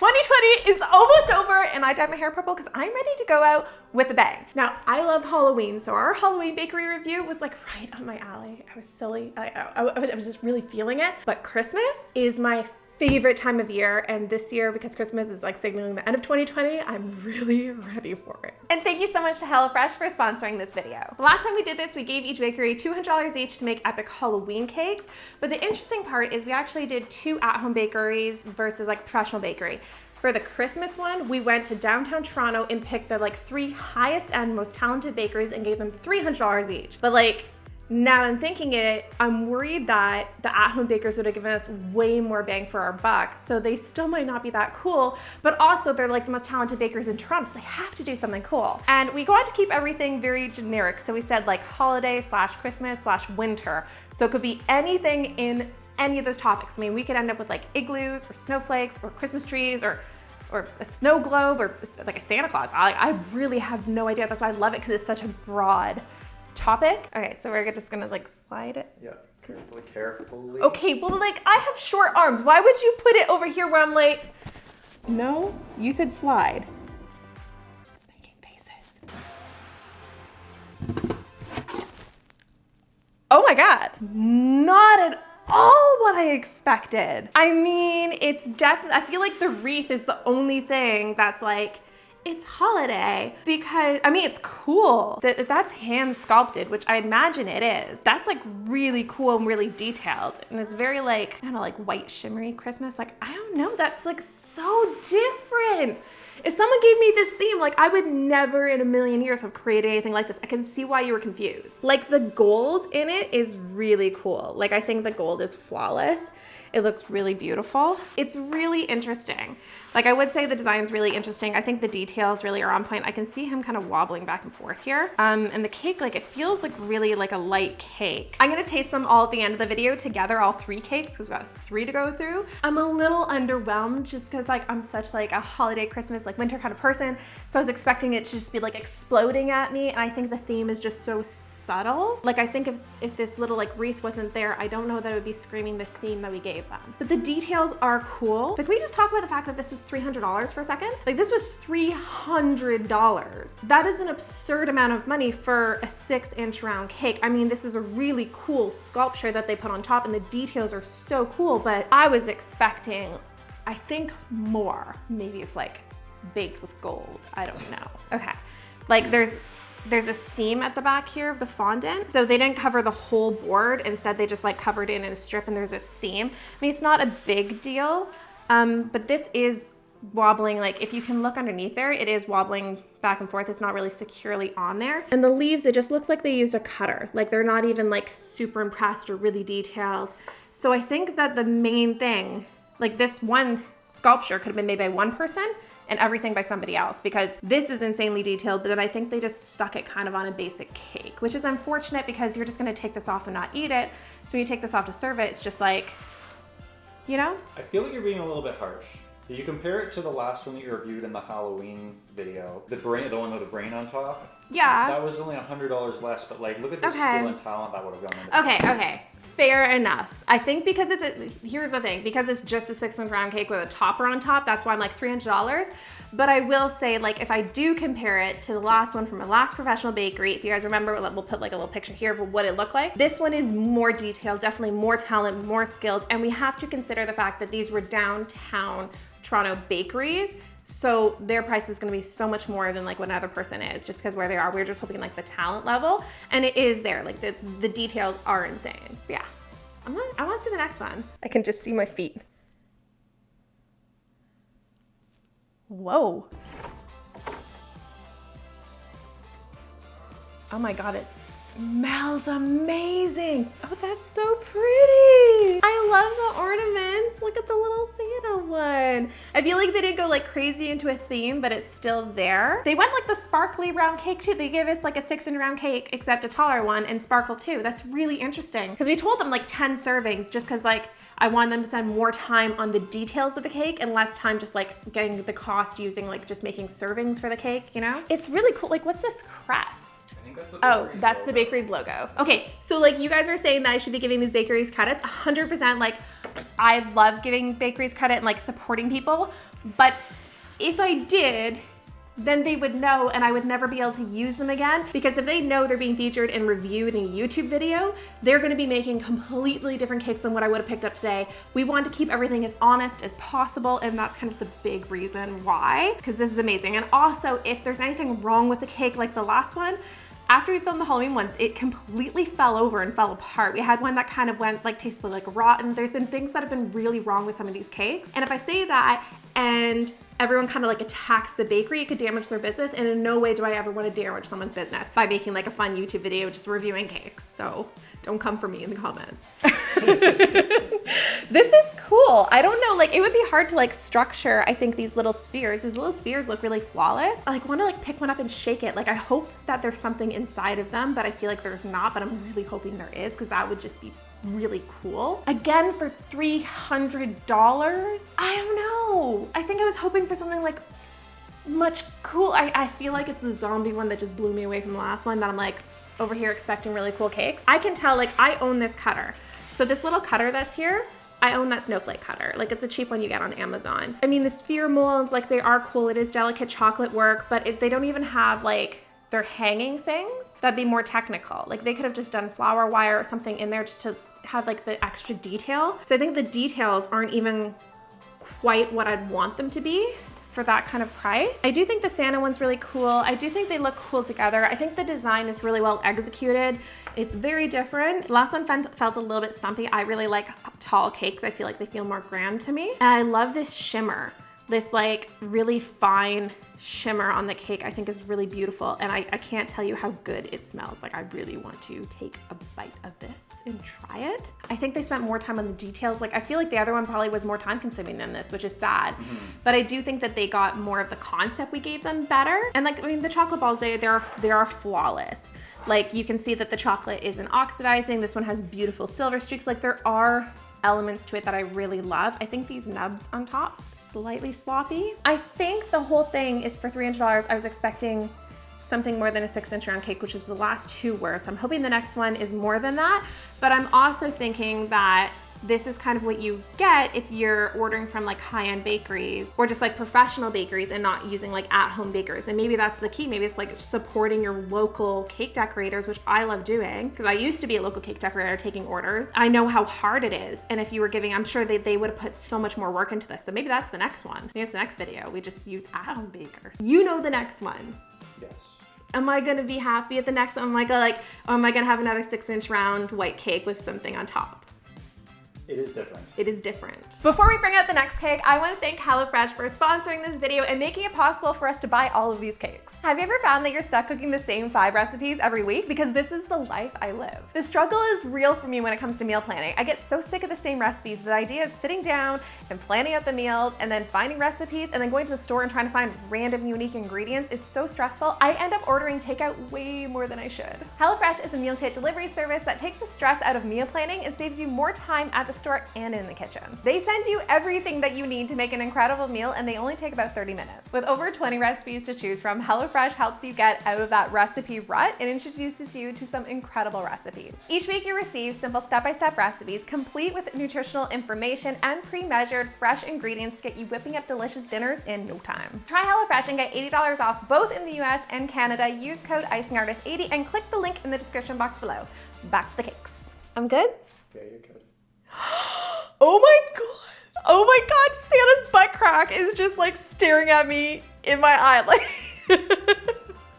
2020 is almost over and I dyed my hair purple because I'm ready to go out with a bang. Now, I love Halloween, so our Halloween bakery review was like right up my alley. I was silly. I was just really feeling it. But Christmas is my favorite time of year, and this year, because Christmas is like signaling the end of 2020, I'm really ready for it. And thank you so much to HelloFresh for sponsoring this video. The last time we did this, we gave each bakery $200 each to make epic Halloween cakes, but the interesting part is we actually did 2 at-home bakeries versus like a professional bakery. For the Christmas one, we went to downtown Toronto and picked the like 3 highest end, most talented bakeries and gave them $300 each. But like, now I'm thinking it, I'm worried that the at-home bakers would have given us way more bang for our buck, so they still might not be that cool, but also they're like the most talented bakers in Toronto, so they have to do something cool. And we wanted to keep everything very generic, so we said like holiday / Christmas / winter, so it could be anything in any of those topics. I mean, we could end up with like igloos or snowflakes or Christmas trees or a snow globe or like a Santa Claus. I really have no idea. That's why I love it, because it's such a broad topic. Okay, so we're just gonna like slide it. Yeah, carefully. Okay, well like I have short arms. Why would you put it over here where I'm like, no, you said slide. Just making faces. Oh my God, not at all what I expected. I mean, it's definitely, I feel like the wreath is the only thing that's like, it's holiday, because I mean, it's cool that that's hand sculpted, which I imagine it is. That's like really cool and really detailed, and it's very like kind of like white shimmery Christmas. Like, I don't know, that's like so different. If someone gave me this theme, like I would never in a million years have created anything like this. I can see why you were confused. Like the gold in it is really cool. Like I think the gold is flawless. It looks really beautiful. It's really interesting. Like I would say the design's really interesting. I think the details really are on point. I can see him kind of wobbling back and forth here. And the cake, like it feels like really like a light cake. I'm gonna taste them all at the end of the video together, all 3 cakes, because we've got 3 to go through. I'm a little underwhelmed just because like I'm such like a holiday, Christmas, like winter kind of person. So I was expecting it to just be like exploding at me. And I think the theme is just so subtle. Like I think if this little like wreath wasn't there, I don't know that it would be screaming the theme that we gave them. But the details are cool. But can we just talk about the fact that this was $300 for a second? Like this was $300. That is an absurd amount of money for a 6-inch round cake. I mean, this is a really cool sculpture that they put on top, and the details are so cool, but I was expecting, I think, more. Maybe it's like baked with gold. I don't know. Okay, like there's a seam at the back here of the fondant. So they didn't cover the whole board. Instead, they just like covered it in a strip, and there's a seam. I mean, it's not a big deal, but this is wobbling. Like if you can look underneath there, it is wobbling back and forth. It's not really securely on there. And the leaves, it just looks like they used a cutter. Like they're not even like super impressed or really detailed. So I think that the main thing, like this one sculpture could have been made by one person and everything by somebody else, because this is insanely detailed, but then I think they just stuck it kind of on a basic cake, which is unfortunate because you're just gonna take this off and not eat it. So when you take this off to serve it, it's just like, you know? I feel like you're being a little bit harsh. If you compare it to the last one that you reviewed in the Halloween video, the one with the brain on top. Yeah. That was only $100 less, but like, look at the skill and talent that would have gone into it. Okay. Fair enough. I think because here's the thing, because it's just a 6-inch round cake with a topper on top, that's why I'm like $300. But I will say, like, if I do compare it to the last one from my last professional bakery, if you guys remember, we'll put like a little picture here of what it looked like. This one is more detailed, definitely more talent, more skilled. And we have to consider the fact that these were downtown Toronto bakeries. So their price is gonna be so much more than like what another person is, just because where they are. We're just hoping like the talent level, and it is there. Like the details are insane. But yeah, I want to see the next one. I can just see my feet. Whoa. Oh my God, it smells amazing. Oh, that's so pretty. I love the ornaments. Look at the little Santa one. I feel like they didn't go like crazy into a theme, but it's still there. They went like the sparkly round cake too. They gave us like a 6-inch round cake, except a taller one, and sparkle too. That's really interesting. Because we told them like 10 servings, just because like I wanted them to spend more time on the details of the cake and less time just like getting the cost using like just making servings for the cake, you know? It's really cool. Like, what's this crest? That's the bakery's logo. Okay, so like you guys are saying that I should be giving these bakeries credits. 100%, like I love giving bakeries credit and like supporting people, But if I did, then they would know and I would never be able to use them again, because if they know they're being featured and reviewed in a YouTube video, they're gonna be making completely different cakes than what I would have picked up today. We want to keep everything as honest as possible, and that's kind of the big reason why, because this is amazing. And also, if there's anything wrong with the cake like the last one, after we filmed the Halloween one, it completely fell over and fell apart. We had one that kind of went like, tasted like rotten. There's been things that have been really wrong with some of these cakes. And if I say that and everyone kind of like attacks the bakery, it could damage their business. And in no way do I ever want to damage someone's business by making like a fun YouTube video just reviewing cakes. So don't come for me in the comments. This is cool. I don't know, like it would be hard to like structure, I think, these little spheres. These little spheres look really flawless. I like want to like pick one up and shake it. Like I hope that there's something inside of them, but I feel like there's not, but I'm really hoping there is, because that would just be really cool. Again, for $300, I don't know. I think I was hoping for something like much cool. I feel like it's the zombie one that just blew me away from the last one, that I'm like over here expecting really cool cakes. I can tell, like I own this cutter. So this little cutter that's here, I own that snowflake cutter. Like it's a cheap one you get on Amazon. I mean, the sphere molds, like they are cool. It is delicate chocolate work, but they don't even have like their hanging things. That'd be more technical. Like they could have just done flower wire or something in there just to have like the extra detail. So I think the details aren't even quite what I'd want them to be for that kind of price. I do think the Santa one's really cool. I do think they look cool together. I think the design is really well executed. It's very different. The last one felt a little bit stumpy. I really like tall cakes. I feel like they feel more grand to me. And I love this shimmer. This like really fine shimmer on the cake I think is really beautiful, and I can't tell you how good it smells. Like I really want to take a bite of this and try it. I think they spent more time on the details. Like I feel like the other one probably was more time consuming than this, which is sad. But I do think that they got more of the concept we gave them better. And like, I mean, the chocolate balls, they are flawless. Like you can see that the chocolate isn't oxidizing. This one has beautiful silver streaks. Like there are elements to it that I really love. I think these nubs on top, slightly sloppy. I think the whole thing is for $300. I was expecting something more than a 6-inch round cake, which is the last two were. So I'm hoping the next one is more than that. But I'm also thinking that this is kind of what you get if you're ordering from like high-end bakeries or just like professional bakeries and not using like at-home bakers. And maybe that's the key. Maybe it's like supporting your local cake decorators, which I love doing because I used to be a local cake decorator taking orders. I know how hard it is. And if you were giving, I'm sure they would have put so much more work into this. So maybe that's the next one. Maybe it's the next video. We just use at-home bakers. You know the next one. Yes. Am I gonna be happy at the next one? Am I gonna have another 6-inch round white cake with something on top? It is different. It is different. Before we bring out the next cake, I want to thank HelloFresh for sponsoring this video and making it possible for us to buy all of these cakes. Have you ever found that you're stuck cooking the same 5 recipes every week? Because this is the life I live. The struggle is real for me when it comes to meal planning. I get so sick of the same recipes. The idea of sitting down and planning out the meals and then finding recipes and then going to the store and trying to find random unique ingredients is so stressful. I end up ordering takeout way more than I should. HelloFresh is a meal kit delivery service that takes the stress out of meal planning and saves you more time at the store and in the kitchen. They send you everything that you need to make an incredible meal, and they only take about 30 minutes. With over 20 recipes to choose from, HelloFresh helps you get out of that recipe rut and introduces you to some incredible recipes. Each week you receive simple step-by-step recipes complete with nutritional information and pre-measured fresh ingredients to get you whipping up delicious dinners in no time. Try HelloFresh and get $80 off both in the US and Canada. Use code ICINGARTIST80 and click the link in the description box below. Back to the cakes. I'm good? Yeah, you're good. Oh my god! Oh my god! Santa's butt crack is just like staring at me in my eye. Like,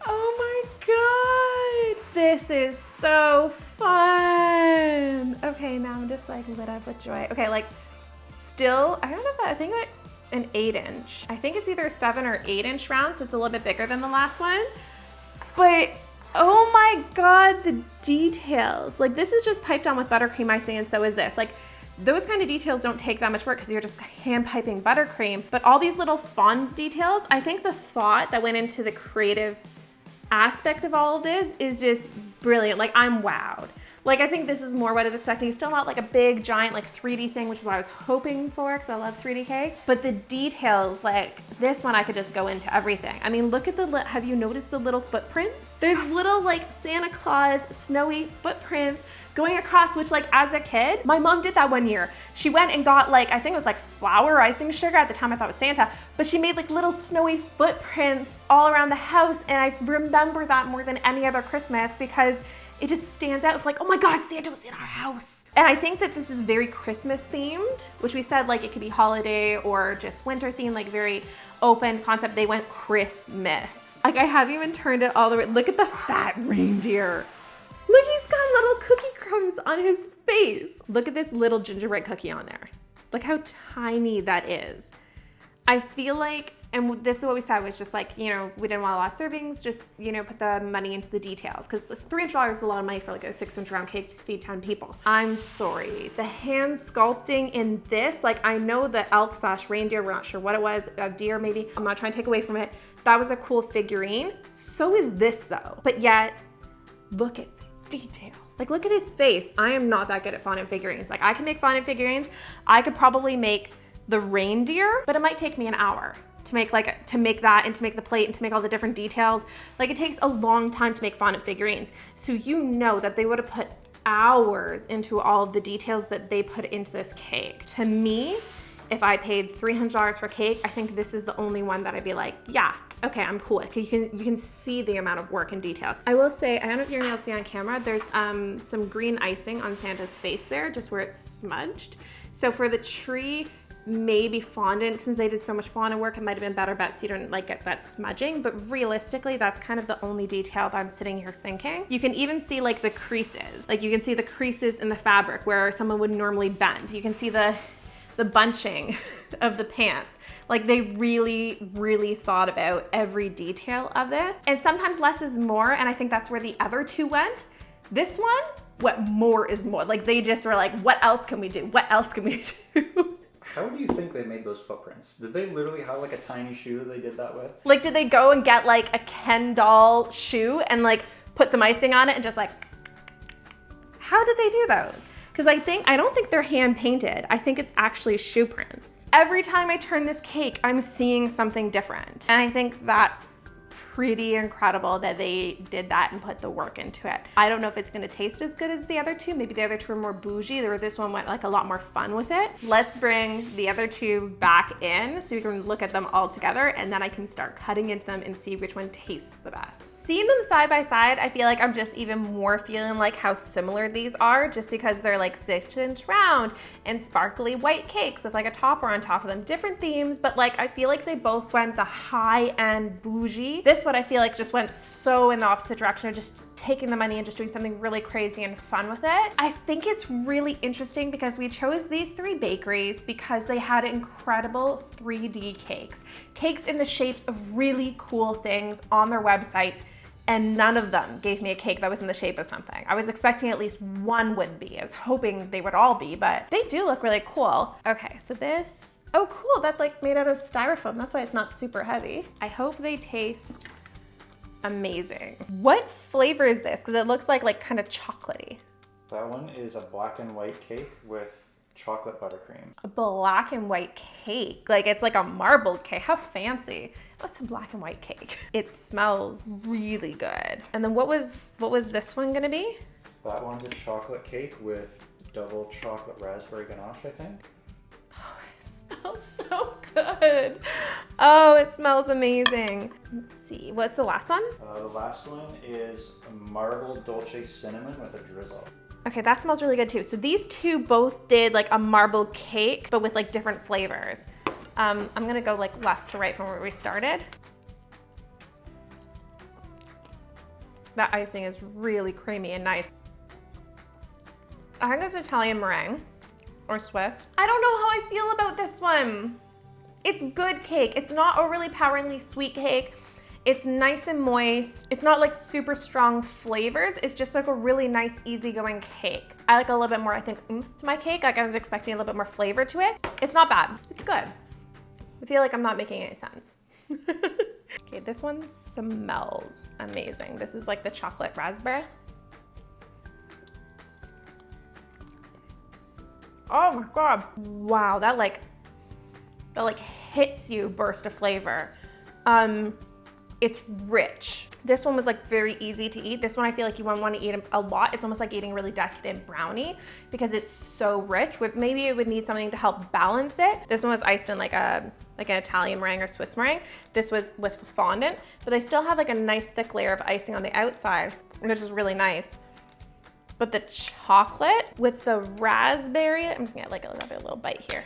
oh my god! This is so fun. Okay, now I'm just like lit up with joy. Okay, like still, I don't know if that, I think that's an 8-inch. I think it's either 7 or 8-inch round, so it's a little bit bigger than the last one. But oh my god, the details. Like this is just piped on with buttercream icing, and so is this. Like those kind of details don't take that much work because you're just hand piping buttercream, but all these little fond details, I think the thought that went into the creative aspect of all of this is just brilliant. Like I'm wowed. Like I think this is more what I was expecting. Still not like a big giant like 3D thing, which is what I was hoping for because I love 3D cakes. But the details, like this one, I could just go into everything. I mean, look at have you noticed the little footprints? There's little like Santa Claus snowy footprints going across, which like as a kid, my mom did that one year. She went and got like, I think it was like flour icing sugar. At the time I thought it was Santa, but she made like little snowy footprints all around the house. And I remember that more than any other Christmas because it just stands out. It's like, oh my God, Santa was in our house. And I think that this is very Christmas themed, which we said like it could be holiday or just winter themed, like very open concept. They went Christmas. Like I haven't even turned it all the way. Look at the fat reindeer. Look, he's got little cookie crumbs on his face. Look at this little gingerbread cookie on there. Look how tiny that is. I feel like, and this is what we said, was just like, you know, we didn't want a lot of servings, just, you know, put the money into the details. Because $300 is a lot of money for like a 6-inch round cake to feed 10 people. I'm sorry. The hand sculpting in this, like I know the elk / reindeer, we're not sure what it was, a deer maybe. I'm not trying to take away from it. That was a cool figurine. So is this though. But yet, look at the details. Like look at his face. I am not that good at fondant figurines. Like I can make fondant figurines. I could probably make the reindeer, but it might take me an hour to make to make that and to make the plate and to make all the different details. Like it takes a long time to make fondant figurines. So you know that they would have put hours into all of the details that they put into this cake. To me, if I paid $300 for cake, I think this is the only one that I'd be like, yeah, okay, I'm cool. You can see the amount of work and details. I will say, I don't know if you're gonna be able to see on camera, there's some green icing on Santa's face there, just where it's smudged. So for the tree, maybe fondant, since they did so much fondant work, it might have been better bet so you don't like get that smudging, but realistically, that's kind of the only detail that I'm sitting here thinking. You can even see like the creases. Like you can see the creases in the fabric where someone would normally bend. You can see the bunching of the pants. Like they really, really thought about every detail of this. And sometimes less is more, and I think that's where the other two went. This one, what more is more. Like they just were like, what else can we do? What else can we do? How do you think they made those footprints? Did they literally have like a tiny shoe that they did that with? Like did they go and get like a Ken doll shoe and like put some icing on it and just like, how did they do those? Because I don't think they're hand painted. I think it's actually shoe prints. Every time I turn this cake, I'm seeing something different. And I think that's pretty incredible that they did that and put the work into it. I don't know if it's gonna taste as good as the other two. Maybe the other two are more bougie, or this one went like a lot more fun with it. Let's bring the other two back in so we can look at them all together, and then I can start cutting into them and see which one tastes the best. Seeing them side by side, I feel like I'm just even more feeling like how similar these are, just because they're like 6-inch round and sparkly white cakes with like a topper on top of them. Different themes, but like I feel like they both went the high-end bougie. This one I feel like just went so in the opposite direction of just taking the money and just doing something really crazy and fun with it. I think it's really interesting because we chose these 3 bakeries because they had incredible 3D cakes. Cakes in the shapes of really cool things on their websites, and none of them gave me a cake that was in the shape of something. I was expecting at least one would be. I was hoping they would all be, but they do look really cool. Okay, so this, oh cool, that's like made out of styrofoam. That's why it's not super heavy. I hope they taste amazing. What flavor is this? Because it looks like kind of chocolatey. That one is a black and white cake with chocolate buttercream. A black and white cake. Like it's like a marbled cake. How fancy. What's a black and white cake? It smells really good. And then what was this one gonna be? That one's a chocolate cake with double chocolate raspberry ganache, I think. Oh, it smells so good. Oh, it smells amazing. Let's see, what's the last one? The last one is a marble dolce cinnamon with a drizzle. Okay, that smells really good too. So these two both did like a marble cake, but with like different flavors. I'm gonna go like left to right from where we started. That icing is really creamy and nice. I think it's Italian meringue or Swiss. I don't know how I feel about this one. It's good cake. It's not a really powerfully sweet cake. It's nice and moist. It's not like super strong flavors. It's just like a really nice, easygoing cake. I like a little bit more, I think, oomph to my cake. Like I was expecting a little bit more flavor to it. It's not bad. It's good. I feel like I'm not making any sense. Okay, this one smells amazing. This is like the chocolate raspberry. Oh my God. Wow, that like hits you burst of flavor. It's rich. This one was like very easy to eat. This one I feel like you wouldn't want to eat a lot. It's almost like eating a really decadent brownie because it's so rich. Maybe it would need something to help balance it. This one was iced in like an Italian meringue or Swiss meringue. This was with fondant, but they still have like a nice thick layer of icing on the outside, which is really nice. But the chocolate with the raspberry, I'm just gonna get like another little bite here.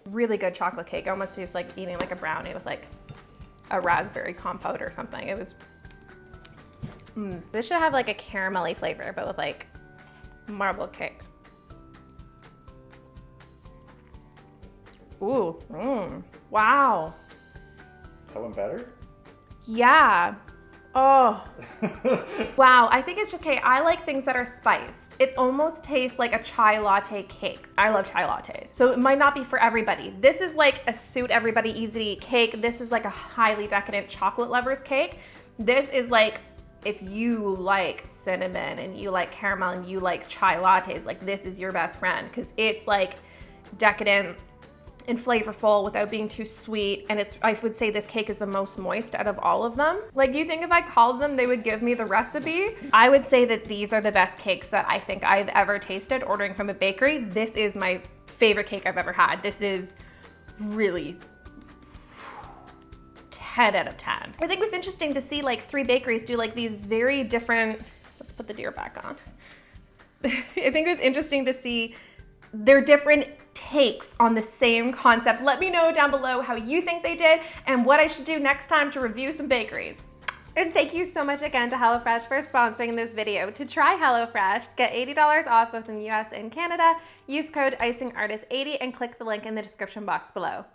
Really good chocolate cake. Almost tastes like eating like a brownie with like a raspberry compote or something. It was, this should have like a caramelly flavor, but with like marble cake. Ooh, wow. That one better? Yeah. Oh, wow. I think it's just, okay, I like things that are spiced. It almost tastes like a chai latte cake. I love chai lattes. So it might not be for everybody. This is like a suit everybody easy to eat cake. This is like a highly decadent chocolate lovers cake. This is like, if you like cinnamon and you like caramel and you like chai lattes, like this is your best friend because it's like decadent and flavorful without being too sweet. And I would say this cake is the most moist out of all of them. Like, you think if I called them, they would give me the recipe? I would say that these are the best cakes that I think I've ever tasted ordering from a bakery. This is my favorite cake I've ever had. This is really 10 out of 10. I think it was interesting to see like 3 bakeries do like these very different, let's put the deer back on. I think it was interesting to see their different takes on the same concept. Let me know down below how you think they did and what I should do next time to review some bakeries. And thank you so much again to HelloFresh for sponsoring this video. To try HelloFresh, get $80 off both in the US and Canada. Use code ICINGARTIST80 and click the link in the description box below.